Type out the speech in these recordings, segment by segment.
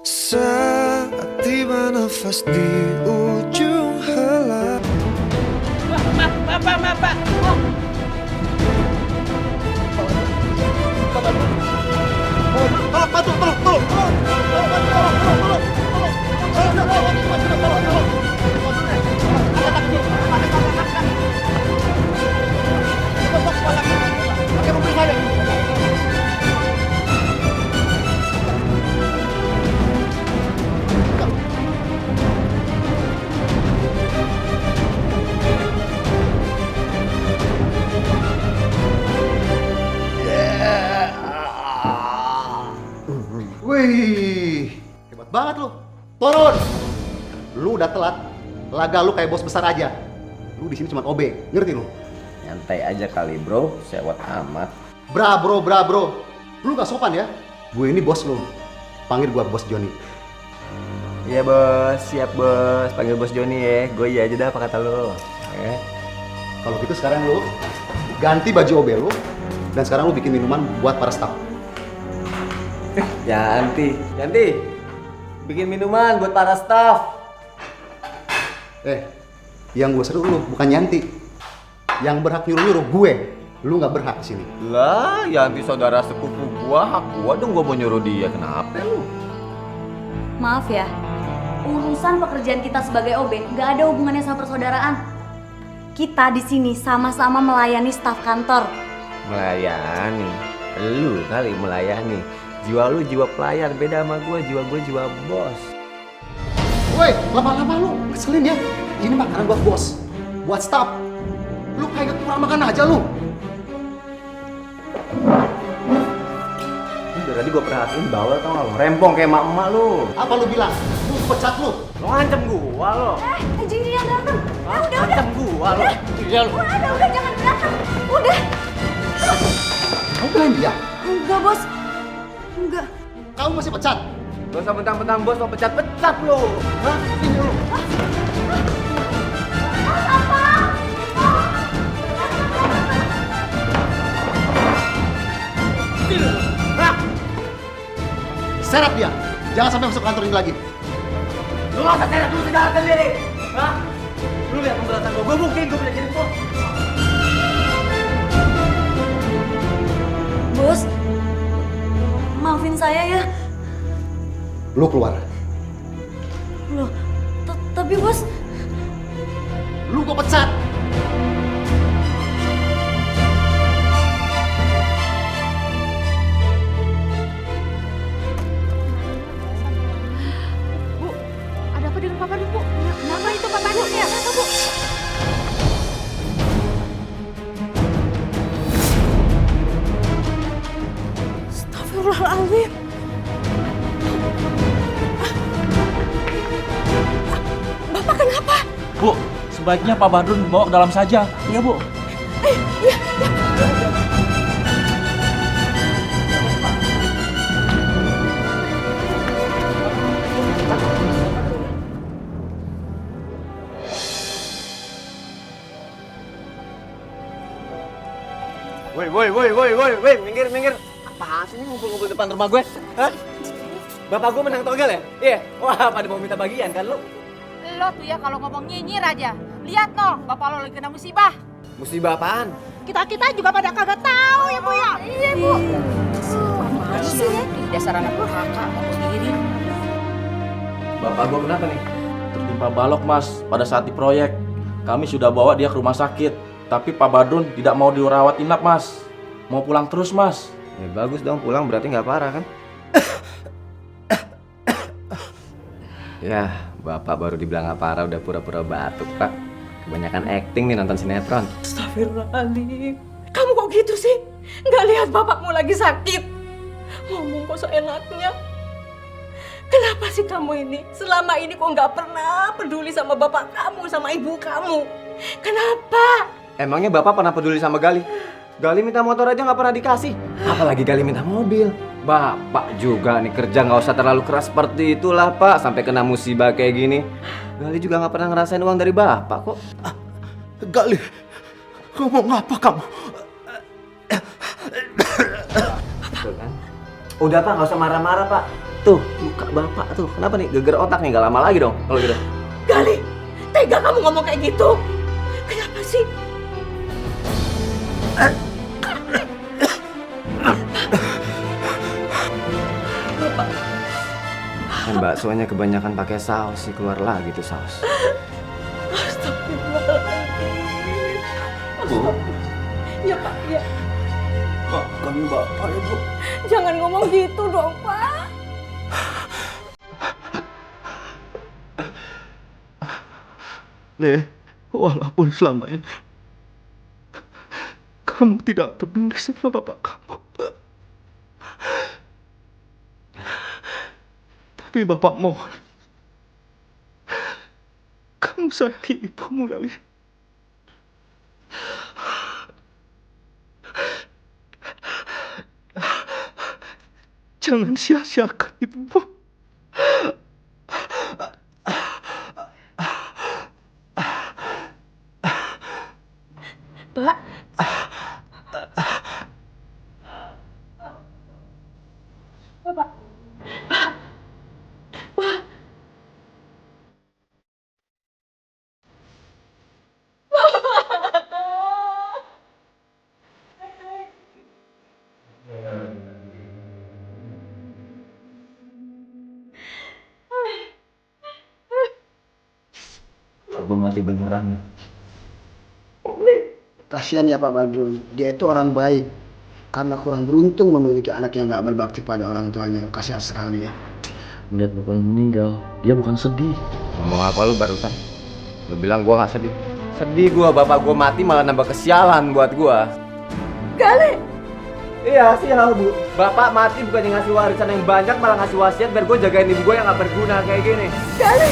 Saat tiba nafas di ujung helai. Pak. Oh. Wih, hebat banget lu. Turun. Lu udah telat. Laga lu kayak bos besar aja. Lu di sini cuma OB, ngerti lu? Nyantai aja kali bro, sewot amat. Bra bro. Lu gak sopan ya? Gue ini bos lu. Panggil gua bos Joni. Iya bos, siap bos. Panggil bos Joni ya. Gue iya aja dah apa kata lu. Kalau gitu sekarang lu ganti baju OB lu. Dan sekarang lu bikin minuman buat para staff. Yanti, bikin minuman buat para staff. Yang gue seru lu, bukan Yanti. Yang berhak nyuruh-nyuruh gue. Lu nggak berhak di sini. Lah, Yanti saudara sepupu gua, hak gua dong gua mau nyuruh dia. Kenapa lu? Maaf ya, urusan pekerjaan kita sebagai OB nggak ada hubungannya sama persaudaraan. Kita di sini sama-sama melayani staf kantor. Melayani? Lu kali melayani. Jiwa lu jiwa pelayan, beda sama gua jiwa bos. Woi, lama-lama lu ngeselin ya. Ini makanan buat bos, buat staff. Lu kayak kurang makan aja lu. Dari tadi gua perhatiin bawel tau gak lu, rempong kayak emak-emak lu. Apa lu bilang? Lu pecat lu. Lu ngancem gua lo. Jadi yang berantem. Udah. Ngancem gua lo. Iya lu. Udah jangan berantem. Udah. Kamu bilang dia? Enggak bos. Enggak. Kamu masih pecat? Gak usah mentang-mentang bos mau pecat-pecat lo. Hah? Sini lu. Seret dia. Jangan sampai masuk kantor ini lagi. Lu gak usah seret dulu segala sendiri. Hah? Lu lihat pemberatan gua mungkin gua bisa jadi bos. Bos. Maafin saya ya. Lu keluar. Loh, tapi bos. Lu gua pecat. Bu, ada apa dengan Papa Dun, Bu? Kenapa itu Papa Dun ya? Kenapa, Bu? Astagfirullahaladzim. Bapak kenapa? Bu, sebaiknya Pak Badrun bawa ke dalam saja. Iya, Bu. Woi, minggir. Apaan sih ini ngumpul-ngumpul depan rumah gue? Hah? Bapak gue menang togel ya? Iya. Wah, pada mau minta bagian kan lu? Lo tuh ya kalau ngomong nyinyir aja. Lihat noh, bapak lo lagi kena musibah. Musibah apaan? Kita juga pada kagak tahu ya, Bu ya. Iya, Bu. Apaan sih ya? Dasar anak durhaka mau diri. Bapak gue kenapa nih? Tertimpa balok, Mas, pada saat di proyek. Kami sudah bawa dia ke rumah sakit. Tapi Pak Badrun tidak mau dirawat inap, Mas. Mau pulang terus, Mas. Ya bagus dong, pulang berarti nggak parah kan? Ya, Bapak baru dibilang nggak parah udah pura-pura batuk, Pak. Kebanyakan acting nih nonton sinetron. Astagfirullahaladzim. Kamu kok gitu sih? Nggak lihat bapakmu lagi sakit? Ngomong kok seenaknya. Kenapa sih kamu ini? Selama ini kok nggak pernah peduli sama bapak kamu, sama ibu kamu? Kenapa? Emangnya Bapak pernah peduli sama Gali? Gali minta motor aja nggak pernah dikasih. Apalagi Gali minta mobil. Bapak juga nih kerja nggak usah terlalu keras seperti itulah Pak. Sampai kena musibah kayak gini. Gali juga nggak pernah ngerasain uang dari Bapak kok. Gali, ngomong apa kamu? Betul kan? Udah Pak, nggak usah marah-marah Pak. Tuh, luka bapak tuh. Kenapa nih? Geger otak nih, gak lama lagi dong kalau gitu. Gali, tega kamu ngomong kayak gitu. Kenapa sih? Kan baksonya kebanyakan pakai saus sih, keluar lagi tuh saus. Astagfirullahaladzim. Ya Pak, ya. Kami bapak ya, Bu. Jangan ngomong gitu dong, Pak. Le, walaupun selama ini kamu tidak peduli sama bapak kamu, tapi bapak mohon kamu sayangi ibumu lagi. Jangan sia-siakan ibumu. Pak. Bapak. Gue mati beneran. Kasihan ya Pak Badrun, dia itu orang baik. Karena kurang beruntung memiliki anak yang gak berbakti pada orang tuanya. Kasihan sekali ya. Lihat bapak meninggal, dia bukan sedih. Ngomong apa lu barusan? Lu bilang gua gak sedih. Sedih gua, bapak gua mati malah nambah kesialan buat gua. Gali. Iya, sial, Bu. Bapak mati bukannya ngasih warisan yang banyak, malah ngasih wasiat biar gua jagain ibu gua yang gak berguna kayak gini. Gali.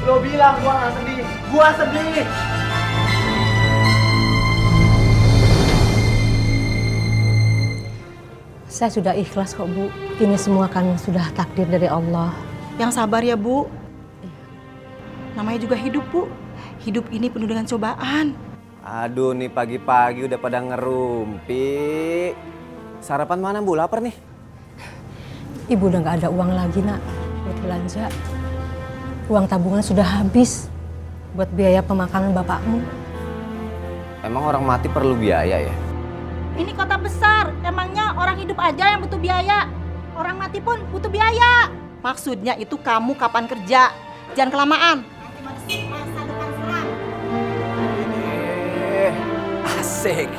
Lo bilang gua gak sedih. Gua sedih. Saya sudah ikhlas kok, Bu. Ini semua kan sudah takdir dari Allah. Yang sabar ya, Bu. Namanya juga hidup, Bu. Hidup ini penuh dengan cobaan. Aduh, nih pagi-pagi udah pada ngerumpi. Sarapan mana, Bu? Lapar nih. Ibu udah gak ada uang lagi, Nak, buat belanja. Uang tabungan sudah habis buat biaya pemakanan bapakmu. Emang orang mati perlu biaya ya? Ini kota besar, emangnya orang hidup aja yang butuh biaya. Orang mati pun butuh biaya. Maksudnya itu kamu kapan kerja, jangan kelamaan. Nanti masa depan suram. Asik,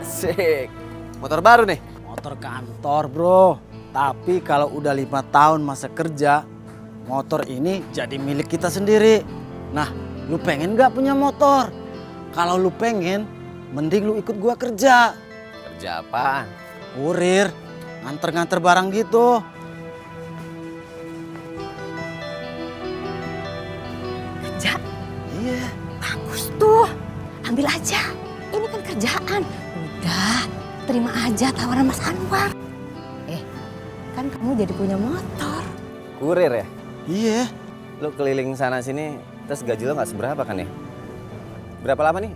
asik. Motor baru nih? Motor kantor bro, tapi kalau udah 5 tahun masa kerja, motor ini jadi milik kita sendiri. Nah, lu pengen gak punya motor? Kalau lu pengen, mending lu ikut gua kerja. Kerja apaan? Kurir, nganter-nganter barang gitu. Kerja? Iya. Bagus tuh, ambil aja. Ini kan kerjaan. Udah, terima aja tawaran Mas Anwar. Kan kamu jadi punya motor. Kurir ya? Iya. Lu keliling sana sini, terus gaji lo gak seberapa kan ya? Berapa lama nih?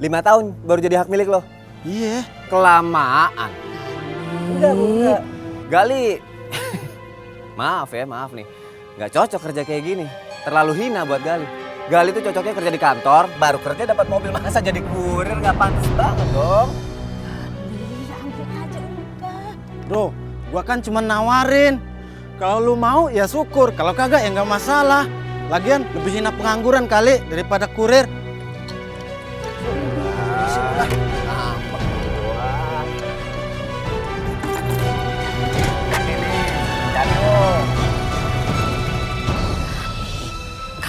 5 tahun baru jadi hak milik lo? Iya. Kelamaan. Enggak. Gali. Maaf nih. Gak cocok kerja kayak gini. Terlalu hina buat Gali. Gali tuh cocoknya kerja di kantor, baru kerja dapat mobil, masa jadi kurir, gak pantas banget dong. Iya, ambil aja udah. Bro, gua kan cuma nawarin. Kalau lu mau ya syukur, kalau kagak ya nggak masalah. Lagian lebih hina pengangguran kali daripada kurir.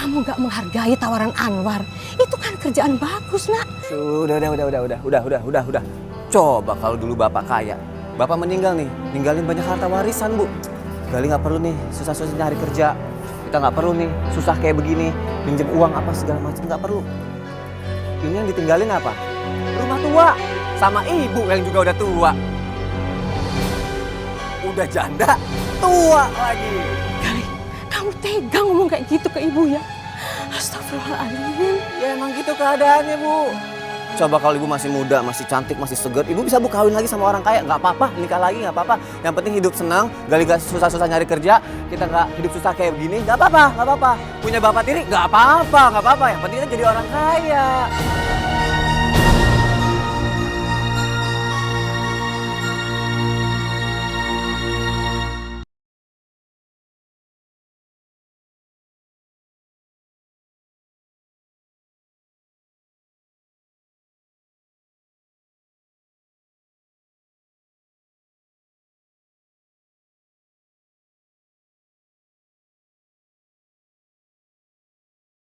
Kamu gak menghargai tawaran Anwar. Itu kan kerjaan bagus, Nak. Udah. Coba kalau dulu bapak kaya, bapak meninggal nih, ninggalin banyak harta warisan, Bu. Gali nggak perlu nih susah-susah nyari kerja. Kita nggak perlu nih susah kayak begini, pinjam uang apa segala macam, nggak perlu. Ini yang ditinggalin apa? Rumah tua sama ibu yang juga udah tua. Udah janda, tua lagi. Gali, kamu tega ngomong kayak gitu ke ibu ya? Astagfirullahaladzim. Ya emang gitu keadaannya, Bu. Coba kalau ibu masih muda, masih cantik, masih seger, ibu bisa kawin lagi sama orang kaya. Nggak apa-apa, nikah lagi nggak apa-apa. Yang penting hidup senang, Gali gak susah-susah nyari kerja. Kita nggak hidup susah kayak begini, nggak apa-apa, nggak apa-apa. Punya bapak tiri, nggak apa-apa, nggak apa-apa. Yang penting kita jadi orang kaya.